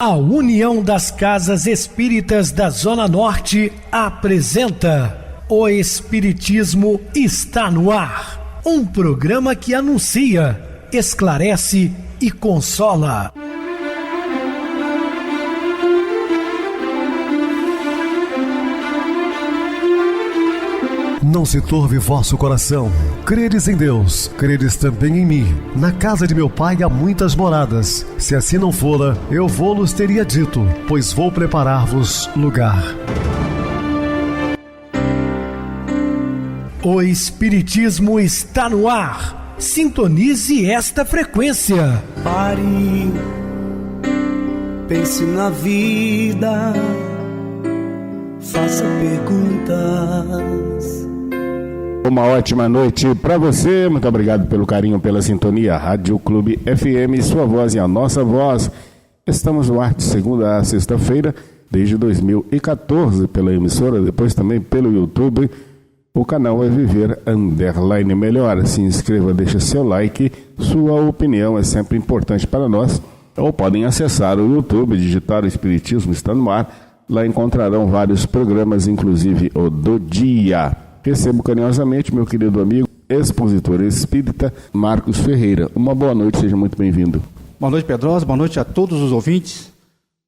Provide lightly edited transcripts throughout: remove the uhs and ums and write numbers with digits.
A União das Casas Espíritas da Zona Norte apresenta O Espiritismo está no ar. Um programa que anuncia, esclarece e consola. Não se turve vosso coração. Credes em Deus, credes também em mim. Na casa de meu pai há muitas moradas. Se assim não fora, eu vou-los teria dito, pois vou preparar-vos lugar. O Espiritismo está no ar. Sintonize esta frequência. Pare, pense na vida, faça perguntas. Uma ótima noite para você, muito obrigado pelo carinho, pela sintonia. Rádio Clube FM, sua voz e a nossa voz. Estamos no ar de segunda a sexta-feira, desde 2014, pela emissora, depois também pelo YouTube. O canal é Viver _ Melhor. Se inscreva, deixa seu like, sua opinião é sempre importante para nós. Ou podem acessar o YouTube, digitar o Espiritismo está no ar. Lá encontrarão vários programas, inclusive o do dia. Recebo carinhosamente meu querido amigo, expositor espírita, Marcos Ferreira. Uma boa noite, seja muito bem-vindo. Boa noite, Pedrosa, boa noite a todos os ouvintes.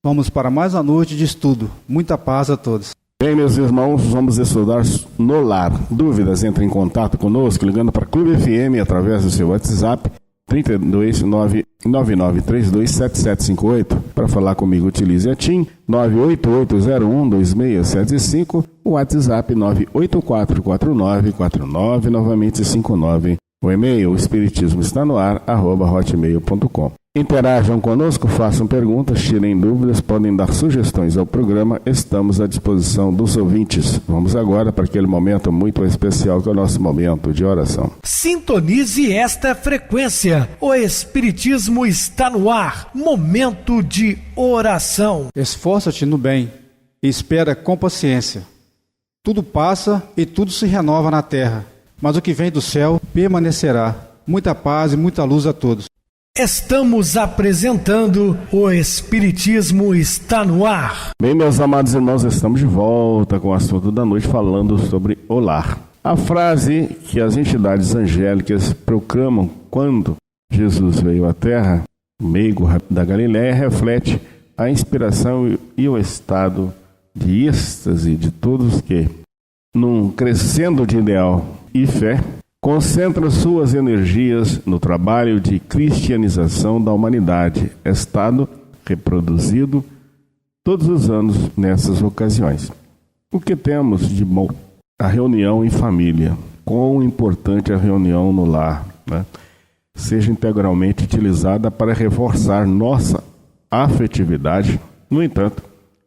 Vamos para mais uma noite de estudo. Muita paz a todos. Bem, meus irmãos, vamos estudar no lar. Dúvidas, entre em contato conosco, ligando para Clube FM através do seu WhatsApp, 32999327758. Para falar comigo, utilize a TIM 988012675, o WhatsApp 9844949, novamente 59. O e-mail, espiritismo está no ar, @hotmail.com. Interajam conosco, façam perguntas, tirem dúvidas, podem dar sugestões ao programa, estamos à disposição dos ouvintes. Vamos agora para aquele momento muito especial que é o nosso momento de oração. Sintonize esta frequência. O Espiritismo está no ar. Momento de oração. Esforça-te no bem e espera com paciência. Tudo passa e tudo se renova na terra, mas o que vem do céu permanecerá. Muita paz e muita luz a todos. Estamos apresentando O Espiritismo está no ar. Bem, meus amados irmãos, estamos de volta com o assunto da noite, falando sobre o lar. A frase que as entidades angélicas proclamam quando Jesus veio à Terra, meigo da Galiléia, reflete a inspiração e o estado de êxtase de todos que, num crescendo de ideal e fé, concentram suas energias no trabalho de cristianização da humanidade, estado reproduzido todos os anos nessas ocasiões. O que temos de bom? A reunião em família. Quão importante a reunião no lar, né? Seja integralmente utilizada para reforçar nossa afetividade. No entanto,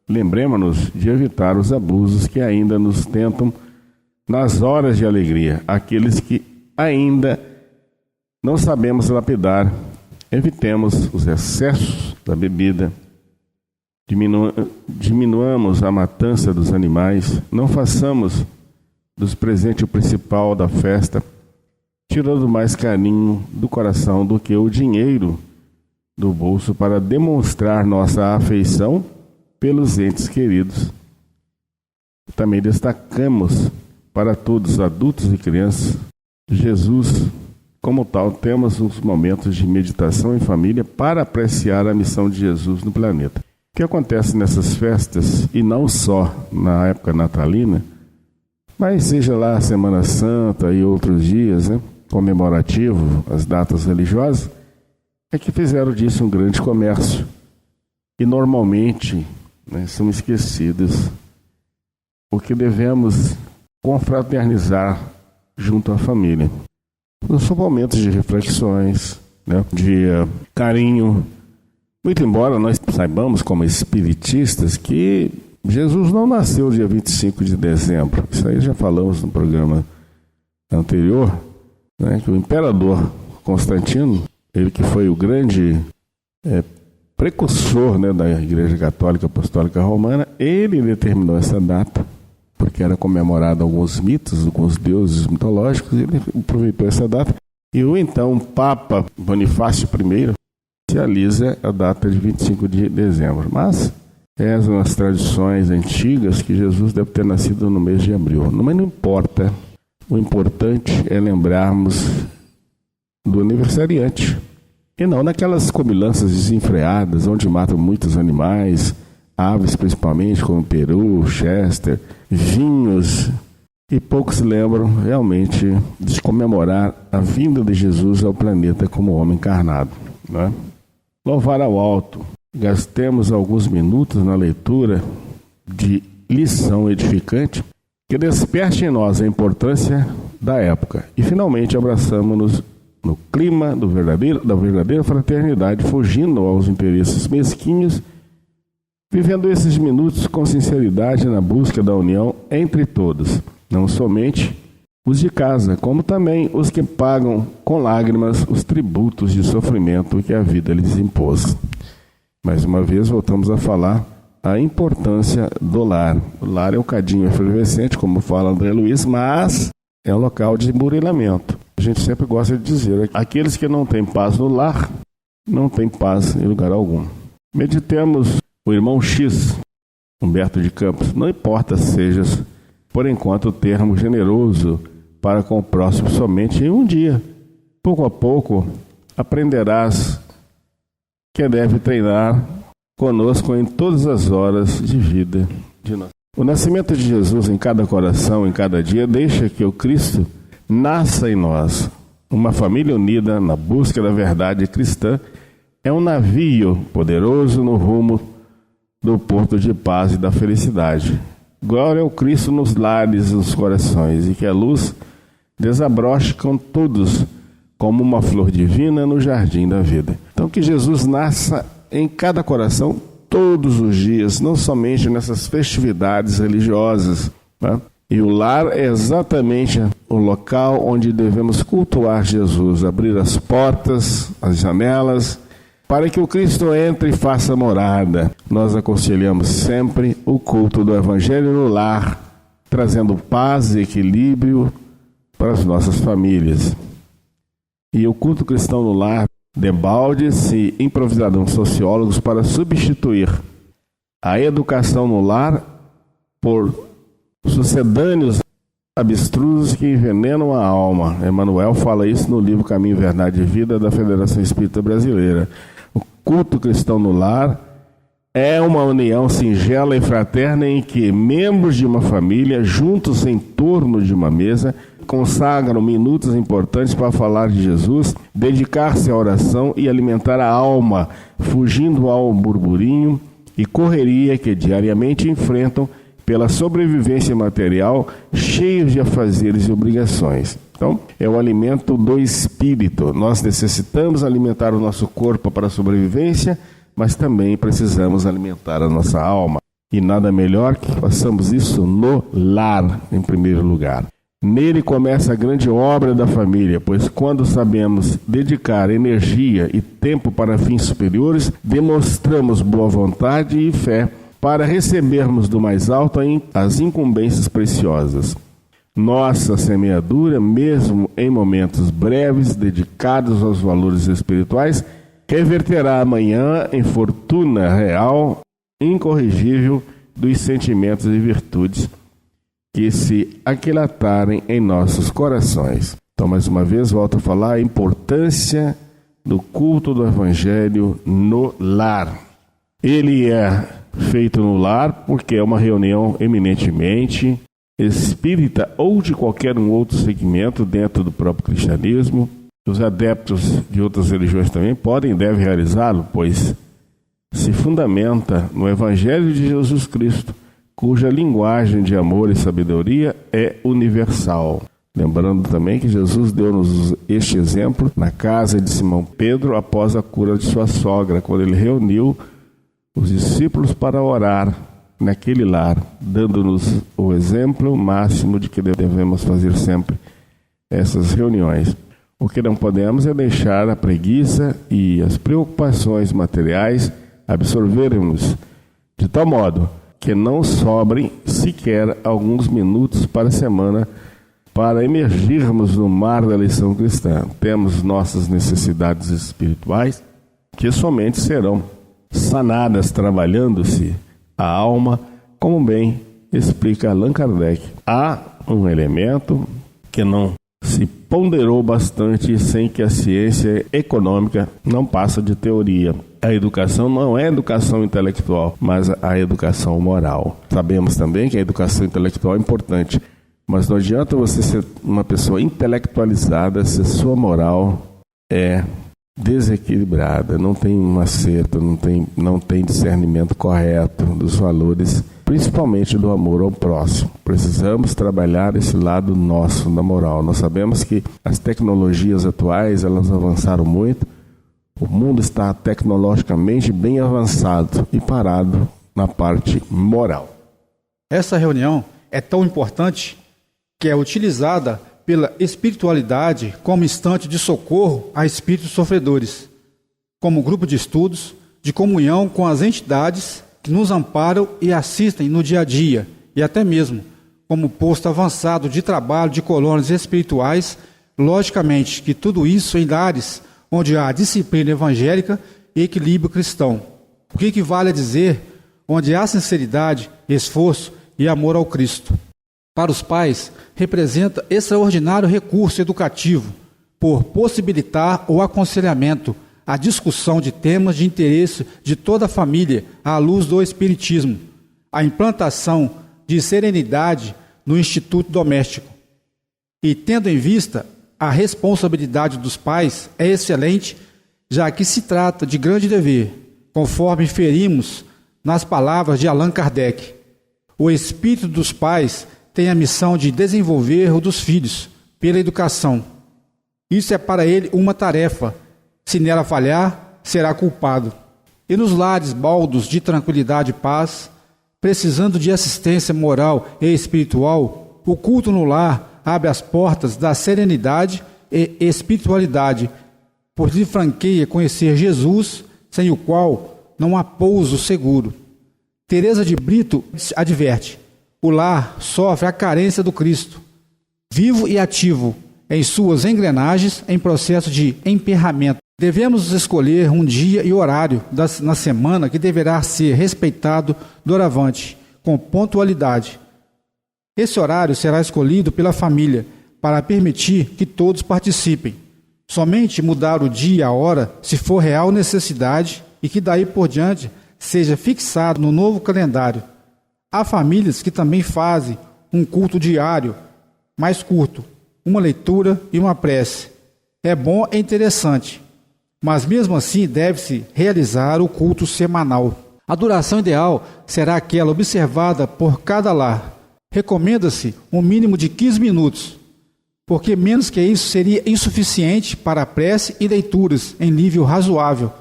lembremos-nos de evitar os abusos que ainda nos tentam nas horas de alegria, aqueles que ainda não sabemos lapidar. Evitemos os excessos da bebida, diminuamos a matança dos animais, não façamos dos presentes o principal da festa, tirando mais carinho do coração do que o dinheiro do bolso para demonstrar nossa afeição pelos entes queridos. Também destacamos para todos, adultos e crianças, Jesus, como tal, temos uns momentos de meditação em família para apreciar a missão de Jesus no planeta. O que acontece nessas festas, e não só na época natalina, mas seja lá a Semana Santa e outros dias, né, comemorativo, as datas religiosas, é que fizeram disso um grande comércio. E normalmente, né, são esquecidos o que devemos confraternizar junto à família. São momentos de reflexões, né, de carinho. Muito embora nós saibamos, como espiritistas, que Jesus não nasceu dia 25 de dezembro. Isso aí já falamos no programa anterior, né, que o imperador Constantino, ele que foi o grande precursor, né, da Igreja Católica Apostólica Romana, ele determinou essa data, porque era comemorado alguns mitos, alguns deuses mitológicos, e ele aproveitou essa data. E o então Papa Bonifácio I oficializa a data de 25 de dezembro. Mas são as tradições antigas que Jesus deve ter nascido no mês de abril. Mas não importa. O importante é lembrarmos do aniversariante. E não naquelas comilanças desenfreadas, onde matam muitos animais, aves principalmente, como peru, chester, vinhos. E poucos se lembram realmente de comemorar a vinda de Jesus ao planeta como homem encarnado, né? Louvar ao alto. Gastemos alguns minutos na leitura de lição edificante que desperte em nós a importância da época. E finalmente abraçamos-nos no clima da verdadeira fraternidade, fugindo aos interesses mesquinhos, vivendo esses minutos com sinceridade na busca da união entre todos, não somente os de casa, como também os que pagam com lágrimas os tributos de sofrimento que a vida lhes impôs. Mais uma vez voltamos a falar a importância do lar. O lar é um cadinho efervescente, como fala André Luiz, mas é um local de emburilamento. A gente sempre gosta de dizer, aqueles que não têm paz no lar, não têm paz em lugar algum. Meditemos o irmão X, Humberto de Campos. Não importa sejas, por enquanto, termo generoso para com o próximo somente em um dia. Pouco a pouco, aprenderás que deve treinar conosco em todas as horas de vida de nós. O nascimento de Jesus em cada coração, em cada dia, deixa que o Cristo nasça em nós. Uma família unida na busca da verdade cristã é um navio poderoso no rumo do porto de paz e da felicidade. Glória ao Cristo nos lares e nos corações, e que a luz desabroche com todos como uma flor divina no jardim da vida. Então que Jesus nasça em cada coração todos os dias, não somente nessas festividades religiosas, né? E o lar é exatamente o local onde devemos cultuar Jesus, abrir as portas, as janelas, para que o Cristo entre e faça morada. Nós aconselhamos sempre o culto do Evangelho no lar, trazendo paz e equilíbrio para as nossas famílias. E o culto cristão no lar, debalde se improvisaram sociólogos para substituir a educação no lar por sucedâneos abstrusos que envenenam a alma. Emmanuel fala isso no livro Caminho, Verdade e Vida da Federação Espírita Brasileira. O culto cristão no lar é uma união singela e fraterna em que membros de uma família, juntos em torno de uma mesa, consagram minutos importantes para falar de Jesus, dedicar-se à oração e alimentar a alma, fugindo ao burburinho e correria que diariamente enfrentam pela sobrevivência material, cheios de afazeres e obrigações. Então, é o alimento do espírito. Nós necessitamos alimentar o nosso corpo para a sobrevivência, mas também precisamos alimentar a nossa alma. E nada melhor que façamos isso no lar, em primeiro lugar. Nele começa a grande obra da família, pois quando sabemos dedicar energia e tempo para fins superiores, demonstramos boa vontade e fé para recebermos do mais alto as incumbências preciosas. Nossa semeadura, mesmo em momentos breves dedicados aos valores espirituais, reverterá amanhã em fortuna real, incorrigível dos sentimentos e virtudes que se aquilatarem em nossos corações. Então, mais uma vez, volto a falar a importância do culto do Evangelho no lar. Ele é feito no lar porque é uma reunião eminentemente espírita ou de qualquer outro segmento dentro do próprio cristianismo. Os adeptos de outras religiões também podem e devem realizá-lo, pois se fundamenta no Evangelho de Jesus Cristo, cuja linguagem de amor e sabedoria é universal. Lembrando também que Jesus deu-nos este exemplo na casa de Simão Pedro após a cura de sua sogra, quando ele reuniu os discípulos para orar naquele lar, dando-nos o exemplo máximo de que devemos fazer sempre essas reuniões. O que não podemos é deixar a preguiça e as preocupações materiais absorverem-nos de tal modo que não sobrem sequer alguns minutos para a semana para emergirmos no mar da lição cristã. Temos nossas necessidades espirituais que somente serão sanadas trabalhando-se a alma, como bem explica Allan Kardec. Há um elemento que não se ponderou bastante sem que a ciência econômica não passa de teoria. A educação não é educação intelectual, mas a educação moral. Sabemos também que a educação intelectual é importante, mas não adianta você ser uma pessoa intelectualizada se a sua moral é desequilibrada, não tem um acerto, não tem discernimento correto dos valores, principalmente do amor ao próximo. Precisamos trabalhar esse lado nosso da moral. Nós sabemos que as tecnologias atuais, elas avançaram muito, o mundo está tecnologicamente bem avançado e parado na parte moral. Essa reunião é tão importante que é utilizada pela espiritualidade como instante de socorro a espíritos sofredores, como grupo de estudos, de comunhão com as entidades que nos amparam e assistem no dia a dia, e até mesmo como posto avançado de trabalho de colônias espirituais, logicamente que tudo isso em lares onde há disciplina evangélica e equilíbrio cristão, o que equivale a dizer onde há sinceridade, esforço e amor ao Cristo. Para os pais, representa extraordinário recurso educativo por possibilitar o aconselhamento, a discussão de temas de interesse de toda a família à luz do Espiritismo, a implantação de serenidade no instituto doméstico. E tendo em vista a responsabilidade dos pais é excelente, já que se trata de grande dever, conforme inferimos nas palavras de Allan Kardec. O espírito dos pais tem a missão de desenvolver o dos filhos pela educação. Isso é para ele uma tarefa. Se nela falhar, será culpado. E nos lares baldos de tranquilidade e paz, precisando de assistência moral e espiritual, o culto no lar abre as portas da serenidade e espiritualidade, pois lhe franqueia conhecer Jesus, sem o qual não há pouso seguro. Teresa de Brito adverte: o lar sofre a carência do Cristo, vivo e ativo em suas engrenagens em processo de emperramento. Devemos escolher um dia e horário na semana que deverá ser respeitado doravante, com pontualidade. Esse horário será escolhido pela família para permitir que todos participem. Somente mudar o dia e a hora se for real necessidade e que daí por diante seja fixado no novo calendário. Há famílias que também fazem um culto diário, mais curto, uma leitura e uma prece. É bom e interessante, mas mesmo assim deve-se realizar o culto semanal. A duração ideal será aquela observada por cada lar. Recomenda-se um mínimo de 15 minutos, porque menos que isso seria insuficiente para a prece e leituras em nível razoável.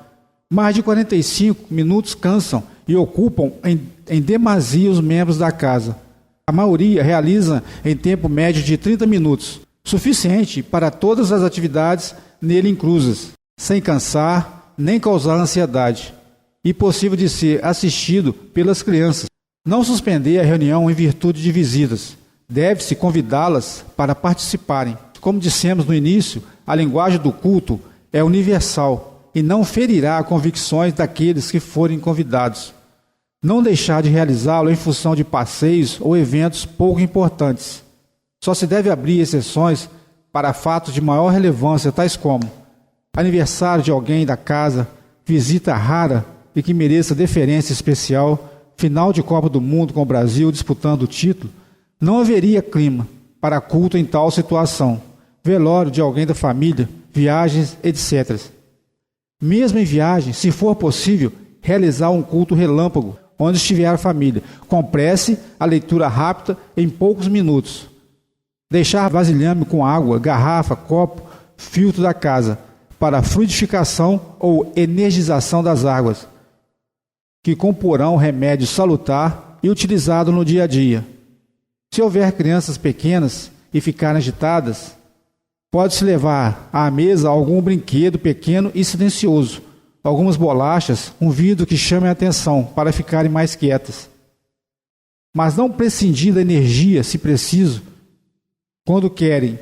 Mais de 45 minutos cansam e ocupam em demasia os membros da casa. A maioria realiza em tempo médio de 30 minutos, suficiente para todas as atividades nele inclusas, sem cansar nem causar ansiedade, e possível de ser assistido pelas crianças. Não suspender a reunião em virtude de visitas. Deve-se convidá-las para participarem. Como dissemos no início, a linguagem do culto é universal e não ferirá convicções daqueles que forem convidados. Não deixar de realizá-lo em função de passeios ou eventos pouco importantes. Só se deve abrir exceções para fatos de maior relevância, tais como aniversário de alguém da casa, visita rara e que mereça deferência especial, final de Copa do Mundo com o Brasil disputando o título. Não haveria clima para culto em tal situação. Velório de alguém da família, viagens, etc. Mesmo em viagem, se for possível, realizar um culto relâmpago, onde estiver a família, com prece, a leitura rápida em poucos minutos. Deixar vasilhame com água, garrafa, copo, filtro da casa, para fluidificação ou energização das águas, que comporão remédio salutar e utilizado no dia a dia. Se houver crianças pequenas e ficarem agitadas, pode-se levar à mesa algum brinquedo pequeno e silencioso, algumas bolachas, um vidro que chame a atenção para ficarem mais quietas. Mas não prescindir da energia, se preciso, quando querem.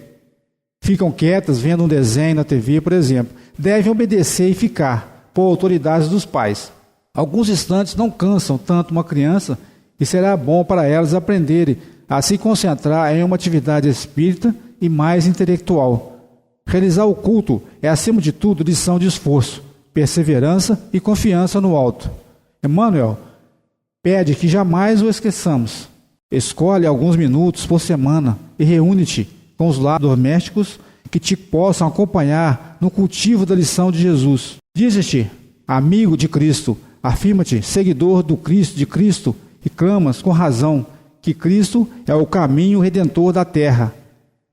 Ficam quietas vendo um desenho na TV, por exemplo. Devem obedecer e ficar, por autoridades dos pais. Alguns instantes não cansam tanto uma criança e será bom para elas aprenderem a se concentrar em uma atividade espírita e mais intelectual. Realizar o culto é, acima de tudo, lição de esforço, perseverança e confiança no alto. Emmanuel pede que jamais o esqueçamos. Escolhe alguns minutos por semana e reúne-te com os lares domésticos que te possam acompanhar no cultivo da lição de Jesus. Dize-te amigo de Cristo, afirma-te seguidor de Cristo e clamas com razão que Cristo é o caminho redentor da terra.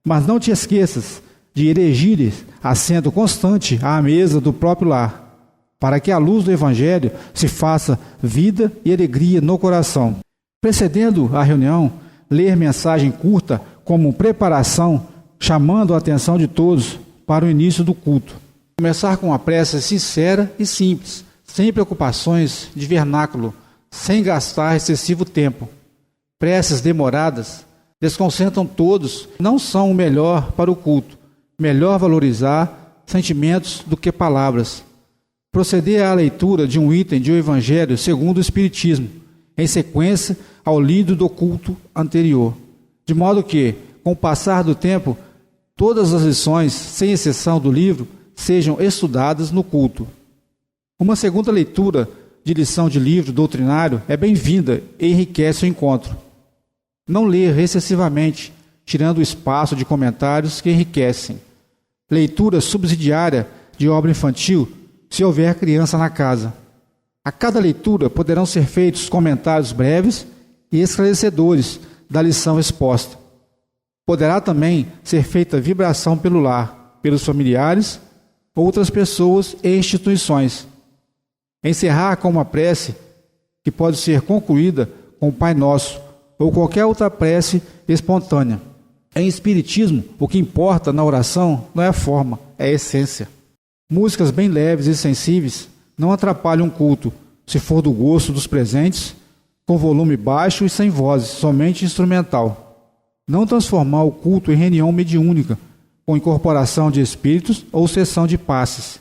Mas não te esqueças de erigires assento constante à mesa do próprio lar, para que a luz do Evangelho se faça vida e alegria no coração. Precedendo a reunião, ler mensagem curta como preparação, chamando a atenção de todos para o início do culto. Começar com uma prece sincera e simples, sem preocupações de vernáculo, sem gastar excessivo tempo. Preces demoradas desconcentram todos, não são o melhor para o culto. Melhor valorizar sentimentos do que palavras. Proceder à leitura de um item de um Evangelho segundo o Espiritismo, em sequência ao lido do culto anterior, de modo que, com o passar do tempo, todas as lições, sem exceção do livro, sejam estudadas no culto. Uma segunda leitura de lição de livro doutrinário é bem-vinda e enriquece o encontro. Não ler excessivamente, tirando o espaço de comentários que enriquecem. Leitura subsidiária de obra infantil, se houver criança na casa. A cada leitura poderão ser feitos comentários breves e esclarecedores da lição exposta. Poderá também ser feita vibração pelo lar, pelos familiares, outras pessoas e instituições. Encerrar com uma prece que pode ser concluída com o Pai Nosso ou qualquer outra prece espontânea. Em Espiritismo, o que importa na oração não é a forma, é a essência. Músicas bem leves e sensíveis não atrapalham o culto, se for do gosto dos presentes, com volume baixo e sem vozes, somente instrumental. Não transformar o culto em reunião mediúnica, com incorporação de espíritos ou sessão de passes.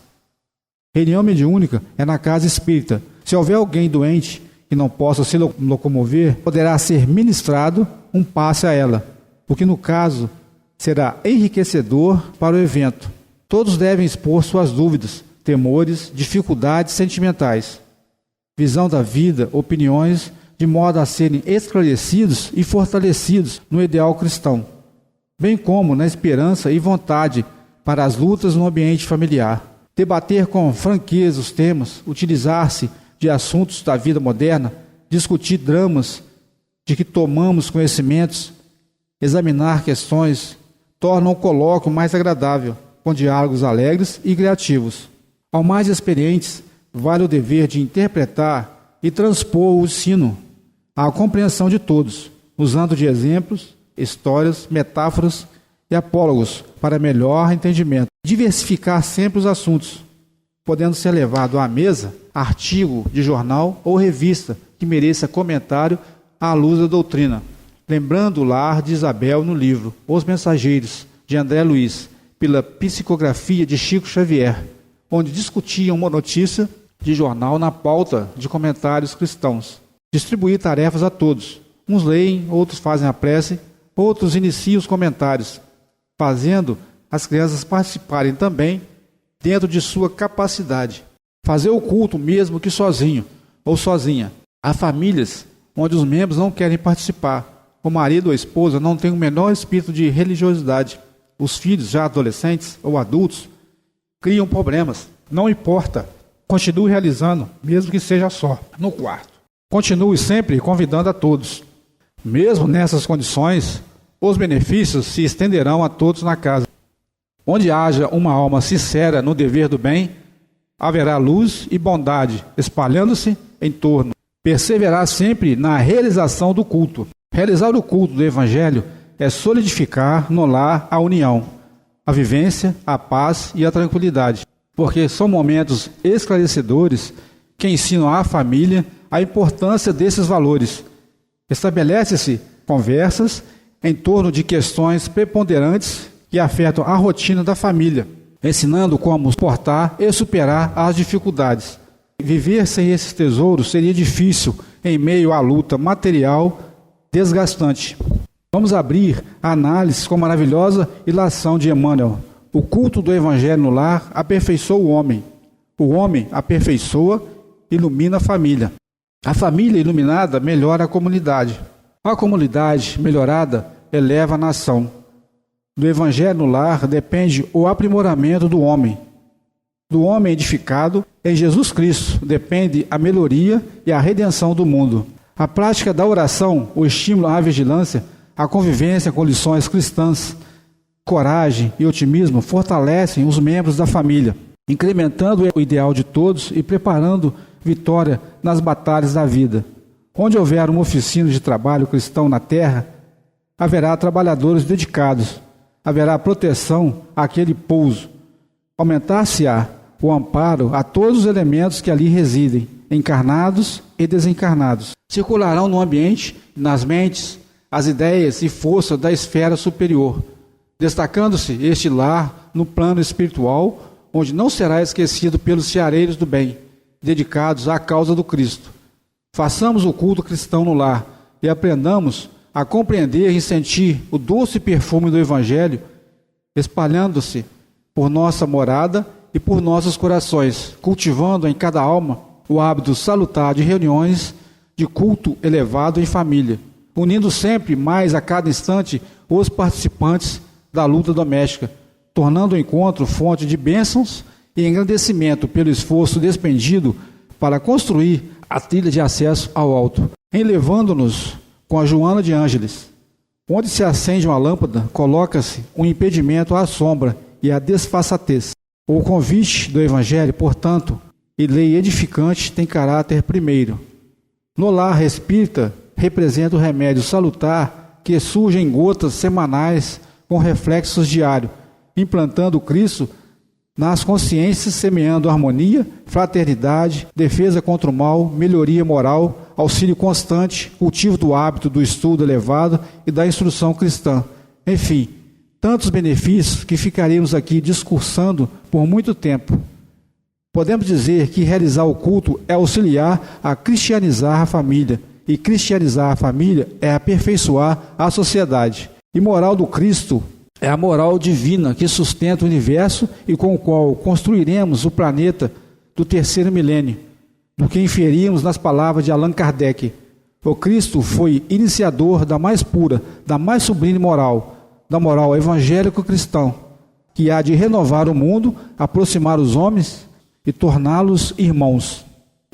Reunião mediúnica é na casa espírita. Se houver alguém doente que não possa se locomover, poderá ser ministrado um passe a ela, o que no caso será enriquecedor para o evento. Todos devem expor suas dúvidas, temores, dificuldades sentimentais, visão da vida, opiniões, de modo a serem esclarecidos e fortalecidos no ideal cristão, bem como na esperança e vontade para as lutas no ambiente familiar. Debater com franqueza os temas, utilizar-se de assuntos da vida moderna, discutir dramas de que tomamos conhecimentos, examinar questões, tornam o colóquio mais agradável, com diálogos alegres e criativos. Ao mais experientes, vale o dever de interpretar e transpor o ensino à compreensão de todos, usando de exemplos, histórias, metáforas e apólogos para melhor entendimento. Diversificar sempre os assuntos, podendo ser levado à mesa artigo de jornal ou revista que mereça comentário à luz da doutrina. Lembrando o lar de Isabel no livro Os Mensageiros, de André Luiz, pela psicografia de Chico Xavier, onde discutiam uma notícia de jornal na pauta de comentários cristãos. Distribuir tarefas a todos. Uns leem, outros fazem a prece, outros iniciam os comentários, fazendo as crianças participarem também dentro de sua capacidade. Fazer o culto mesmo que sozinho ou sozinha. Há famílias onde os membros não querem participar. O marido ou a esposa não tem o menor espírito de religiosidade. Os filhos, já adolescentes ou adultos, criam problemas. Não importa. Continue realizando, mesmo que seja só, no quarto. Continue sempre convidando a todos. Mesmo nessas condições, os benefícios se estenderão a todos na casa. Onde haja uma alma sincera no dever do bem, haverá luz e bondade espalhando-se em torno. Perseverar sempre na realização do culto. Realizar o culto do Evangelho é solidificar no lar a união, a vivência, a paz e a tranquilidade, porque são momentos esclarecedores que ensinam à família a importância desses valores. Estabelece-se conversas em torno de questões preponderantes que afetam a rotina da família. ensinando como suportar e superar as dificuldades. Viver sem esses tesouros seria difícil em meio à luta material desgastante. Vamos abrir a análise com a maravilhosa ilação de Emmanuel. O culto do Evangelho no lar aperfeiçoa o homem. O homem aperfeiçoa, ilumina a família. A família iluminada melhora a comunidade. A comunidade melhorada eleva a nação. Do Evangelho no lar depende o aprimoramento do homem. Do homem edificado em Jesus Cristo depende a melhoria e a redenção do mundo. A prática da oração, o estímulo à vigilância, a convivência com lições cristãs, coragem e otimismo fortalecem os membros da família, incrementando o ideal de todos e preparando vitória nas batalhas da vida. Onde houver uma oficina de trabalho cristão na terra, haverá trabalhadores dedicados, haverá proteção àquele pouso. Aumentar-se-á o amparo a todos os elementos que ali residem, encarnados e desencarnados. Circularão no ambiente, nas mentes, as ideias e força da esfera superior, destacando-se este lar no plano espiritual, onde não será esquecido pelos ceareiros do bem, dedicados à causa do Cristo. Façamos o culto cristão no lar e aprendamos a compreender e sentir o doce perfume do Evangelho, espalhando-se por nossa morada e por nossos corações, cultivando em cada alma o hábito salutar de reuniões de culto elevado em família, unindo sempre mais a cada instante os participantes da luta doméstica, tornando o encontro fonte de bênçãos e engrandecimento pelo esforço despendido para construir a trilha de acesso ao alto, elevando-nos com a Joana de Ângeles. Onde se acende uma lâmpada, coloca-se um impedimento à sombra e à desfaçatez. O convite do Evangelho, portanto, e lei edificante tem caráter primeiro. No lar espírita, representa o remédio salutar que surge em gotas semanais com reflexos diários, implantando Cristo nas consciências, semeando harmonia, fraternidade, defesa contra o mal, melhoria moral, auxílio constante, cultivo do hábito do estudo elevado e da instrução cristã. Enfim, tantos benefícios que ficaríamos aqui discursando por muito tempo. Podemos dizer que realizar o culto é auxiliar a cristianizar a família, e cristianizar a família é aperfeiçoar a sociedade. E moral do Cristo é a moral divina que sustenta o universo e com o qual construiremos o planeta do terceiro milênio, do que inferimos nas palavras de Allan Kardec. O Cristo foi iniciador da mais pura, da mais sublime moral, da moral evangélico-cristão, que há de renovar o mundo, aproximar os homens e torná-los irmãos.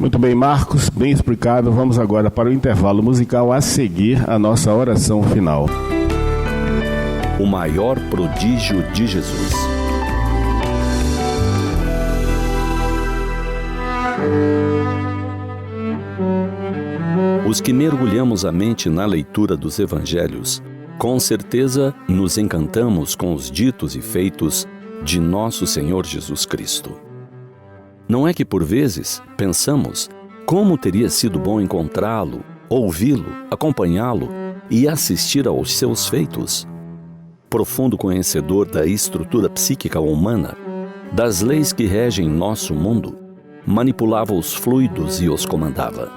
Muito bem, Marcos, bem explicado. Vamos agora para o intervalo musical, a seguir a nossa oração final. O maior prodígio de Jesus. Os que mergulhamos a mente na leitura dos evangelhos, com certeza nos encantamos com os ditos e feitos de nosso Senhor Jesus Cristo. Não é que por vezes pensamos como teria sido bom encontrá-lo, ouvi-lo, acompanhá-lo e assistir aos seus feitos? Profundo conhecedor da estrutura psíquica humana, das leis que regem nosso mundo, manipulava os fluidos e os comandava.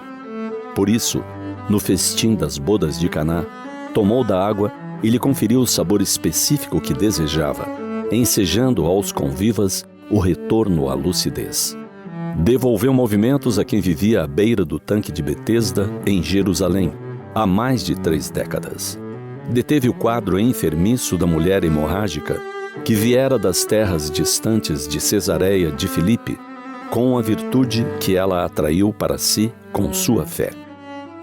Por isso, no festim das bodas de Caná, tomou da água e lhe conferiu o sabor específico que desejava, ensejando aos convivas o retorno à lucidez. Devolveu movimentos a quem vivia à beira do tanque de Betesda, em Jerusalém, há mais de 3 décadas. Deteve o quadro enfermiço da mulher hemorrágica, que viera das terras distantes de Cesareia de Filipe, com a virtude que ela atraiu para si com sua fé.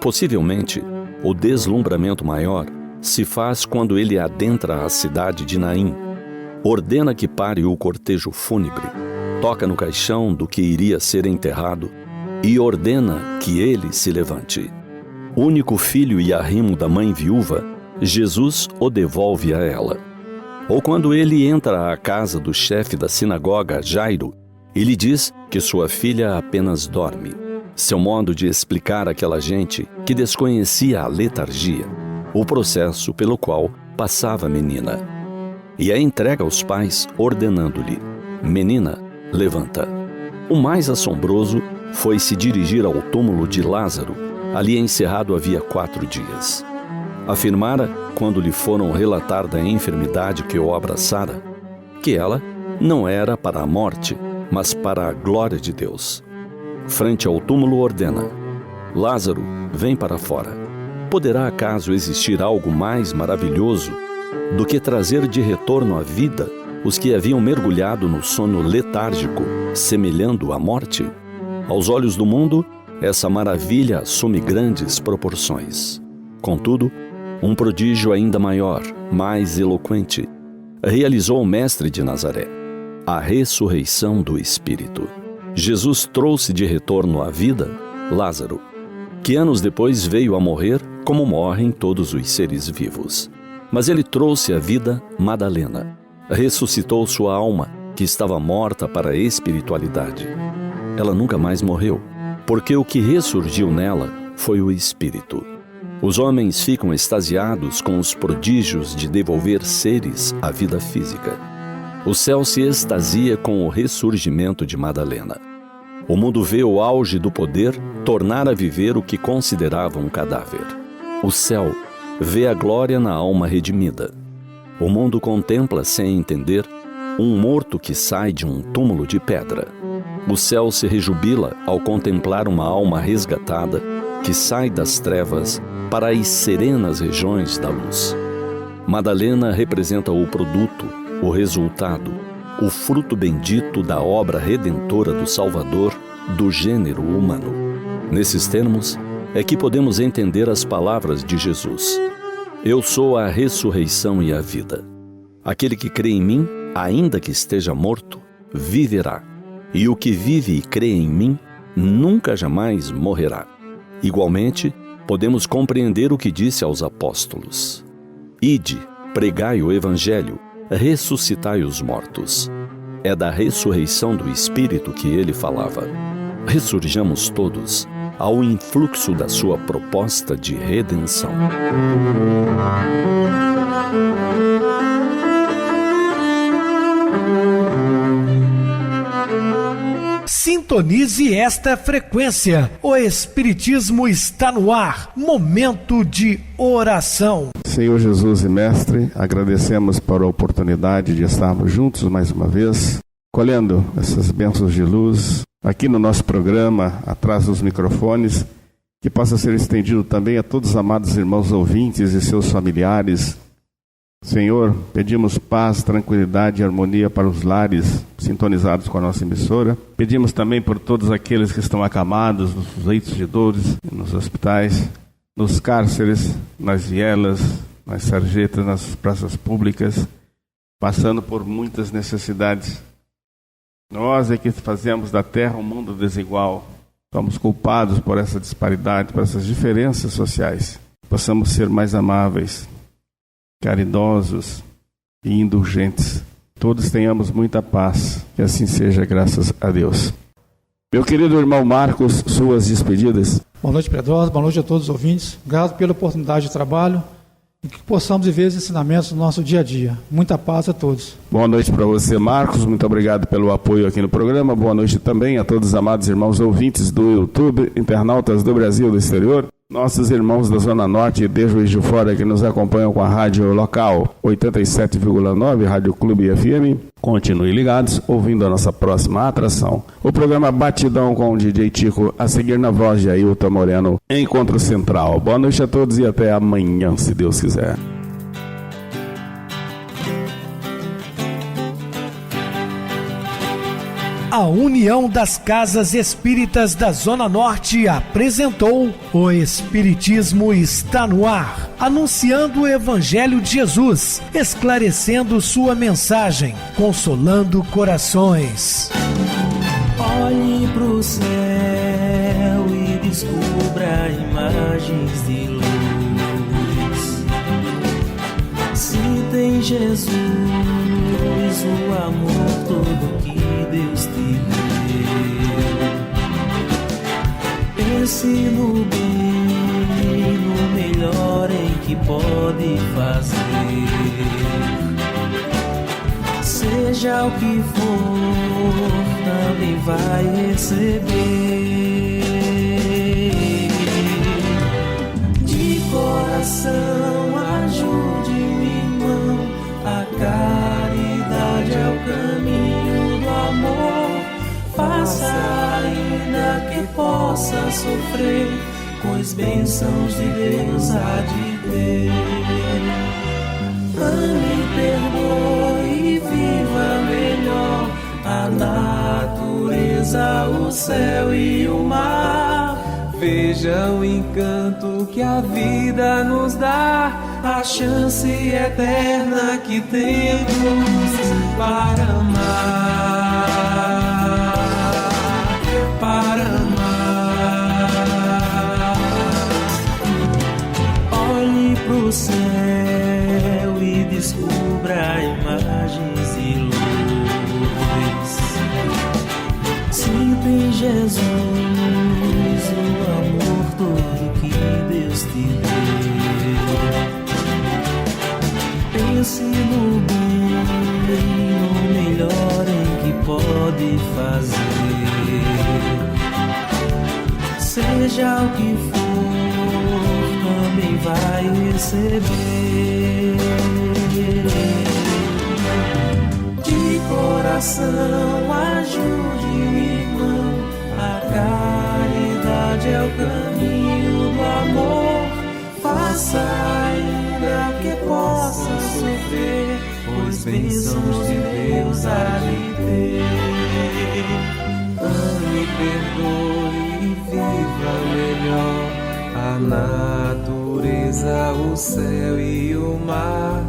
Possivelmente, o deslumbramento maior se faz quando ele adentra a cidade de Naim, ordena que pare o cortejo fúnebre, toca no caixão do que iria ser enterrado e ordena que ele se levante. Único filho e arrimo da mãe viúva, Jesus o devolve a ela. Ou quando ele entra à casa do chefe da sinagoga, Jairo, e lhe diz que sua filha apenas dorme. Seu modo de explicar àquela gente que desconhecia a letargia, o processo pelo qual passava a menina. E a entrega aos pais, ordenando-lhe: menina, levanta. O mais assombroso foi se dirigir ao túmulo de Lázaro, ali encerrado havia 4 dias. Afirmara, quando lhe foram relatar da enfermidade que o abraçara, que ela não era para a morte, mas para a glória de Deus. Frente ao túmulo ordena: Lázaro, vem para fora. Poderá acaso existir algo mais maravilhoso do que trazer de retorno à vida os que haviam mergulhado no sono letárgico, semelhando à morte? Aos olhos do mundo, essa maravilha assume grandes proporções. Contudo, um prodígio ainda maior, mais eloquente, realizou o Mestre de Nazaré: a ressurreição do Espírito. Jesus trouxe de retorno à vida Lázaro, que anos depois veio a morrer como morrem todos os seres vivos. Mas ele trouxe à vida Madalena. Ressuscitou sua alma, que estava morta para a espiritualidade. Ela nunca mais morreu, porque o que ressurgiu nela foi o Espírito. Os homens ficam extasiados com os prodígios de devolver seres à vida física. O céu se extasia com o ressurgimento de Madalena. O mundo vê o auge do poder tornar a viver o que considerava um cadáver. O céu vê a glória na alma redimida. O mundo contempla, sem entender, um morto que sai de um túmulo de pedra. O céu se rejubila ao contemplar uma alma resgatada que sai das trevas para as serenas regiões da luz. Madalena representa o produto, o resultado, o fruto bendito da obra redentora do Salvador do gênero humano. Nesses termos é que podemos entender as palavras de Jesus: Eu sou a ressurreição e a vida. Aquele que crê em mim, ainda que esteja morto, viverá. E o que vive e crê em mim, nunca jamais morrerá. Igualmente, podemos compreender o que disse aos apóstolos: Ide, pregai o Evangelho, ressuscitai os mortos. É da ressurreição do Espírito que ele falava. Ressurjamos todos ao influxo da sua proposta de redenção. Sintonize esta frequência. O Espiritismo está no ar. Momento de oração. Senhor Jesus e Mestre, agradecemos por a oportunidade de estarmos juntos mais uma vez, colhendo essas bênçãos de luz aqui no nosso programa, atrás dos microfones, que possa ser estendido também a todos os amados irmãos ouvintes e seus familiares. Senhor, pedimos paz, tranquilidade e harmonia para os lares sintonizados com a nossa emissora. Pedimos também por todos aqueles que estão acamados nos leitos de dores, nos hospitais, nos cárceres, nas vielas, nas sarjetas, nas praças públicas, passando por muitas necessidades. Nós é que fazemos da terra um mundo desigual. Somos culpados por essa disparidade, por essas diferenças sociais. Possamos ser mais amáveis, caridosos e indulgentes. Todos tenhamos muita paz. Que assim seja, graças a Deus. Meu querido irmão Marcos, suas despedidas. Boa noite, Pedrosa. Boa noite a todos os ouvintes. Grato pela oportunidade de trabalho e que possamos viver os ensinamentos do nosso dia a dia. Muita paz a todos. Boa noite para você, Marcos. Muito obrigado pelo apoio aqui no programa. Boa noite também a todos os amados irmãos ouvintes do YouTube, internautas do Brasil e do exterior. Nossos irmãos da Zona Norte e de Juiz de Fora que nos acompanham com a rádio local 87,9, Rádio Clube FM. Continuem ligados, ouvindo a nossa próxima atração. O programa Batidão com o DJ Tico, a seguir na voz de Ailton Moreno, Encontro Central. Boa noite a todos e até amanhã, se Deus quiser. A União das Casas Espíritas da Zona Norte apresentou O Espiritismo está no ar, anunciando o Evangelho de Jesus, esclarecendo sua mensagem, consolando corações. Olhe pro céu e descubra imagens de luz. Se tem Jesus, o amor todo que Deus te deu. Pense no bem, no melhor em que pode fazer. Seja seja o que for, também vai receber. De coração, ajude o irmão, a caridade é o caminho do amor. Faça ainda que possa sofrer, pois bênçãos de Deus há de ter. Ame, perdoe e viva melhor a natureza, o céu e o mar. Veja o encanto que a vida nos dá, a chance eterna que temos para amar, para amar. Olhe pro céu e descubra imagens e luz. Sinta em Jesus o amor todo que Deus te deu. Pense no bem, no melhor em que pode fazer. Seja o que for, também vai receber. De coração, ajude o irmão, a caridade é o caminho do amor. Faça ainda que possa sofrer, pois bênçãos de Deus há de ter. Ame, perdoe e viva melhor a natureza, o céu e o mar.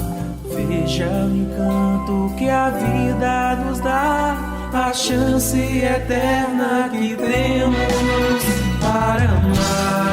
Veja o encanto que a vida nos dá, a chance eterna que temos para amar.